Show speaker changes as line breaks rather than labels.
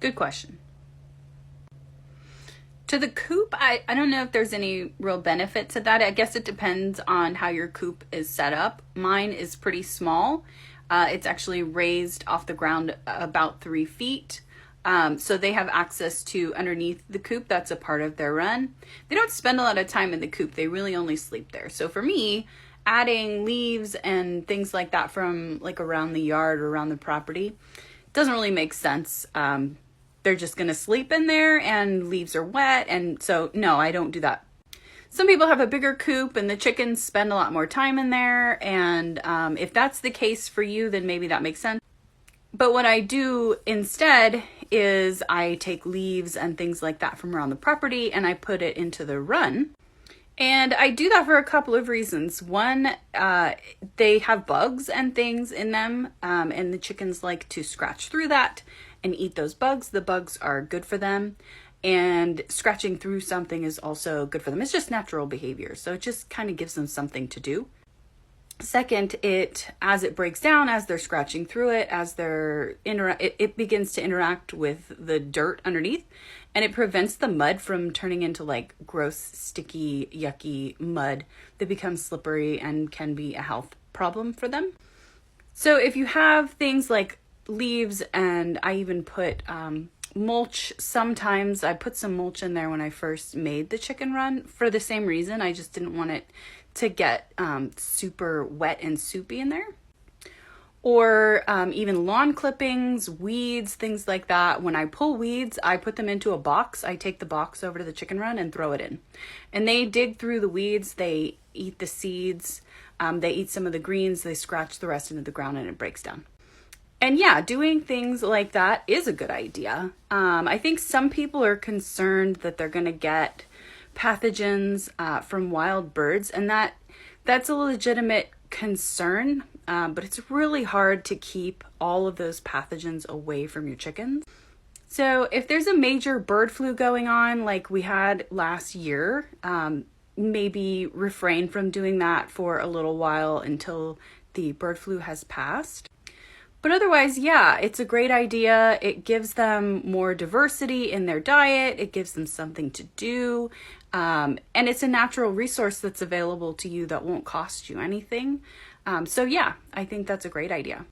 Good question. To the coop, I don't know if there's any real benefit to that. I guess it depends on how your coop is set up. Mine is pretty small. It's actually raised off the ground about 3 feet. So they have access to underneath the coop. That's a part of their run. They don't spend a lot of time in the coop. They really only sleep there. So for me, adding leaves and things like that from like around the yard or around the property doesn't really make sense. They're just going to sleep in there and leaves are wet. And so, no, I don't do that. Some people have a bigger coop and the chickens spend a lot more time in there. And if that's the case for you, then maybe that makes sense. But what I do instead is I take leaves and things like that from around the property and I put it into the run. And I do that for a couple of reasons. One, they have bugs and things in them, and the chickens like to scratch through that and eat those bugs. The bugs are good for them, and scratching through something is also good for them. It's just natural behavior, so it just kind of gives them something to do. Second, as it breaks down, as they're scratching through it, it begins to interact with the dirt underneath, and it prevents the mud from turning into like gross, sticky, yucky mud that becomes slippery and can be a health problem for them. So if you have things like leaves, and I even put mulch, sometimes I put some mulch in there when I first made the chicken run for the same reason. I just didn't want it to get super wet and soupy in there. Or even lawn clippings, weeds, things like that. When I pull weeds, I put them into a box. I take the box over to the chicken run and throw it in. And they dig through the weeds, they eat the seeds, they eat some of the greens, they scratch the rest into the ground and it breaks down. And yeah, doing things like that is a good idea. I think some people are concerned that they're going to get pathogens from wild birds, and that's a legitimate concern, but it's really hard to keep all of those pathogens away from your chickens. So if there's a major bird flu going on like we had last year, maybe refrain from doing that for a little while until the bird flu has passed. But otherwise, yeah, it's a great idea. It gives them more diversity in their diet. It gives them something to do. And it's a natural resource that's available to you that won't cost you anything. So yeah, I think that's a great idea.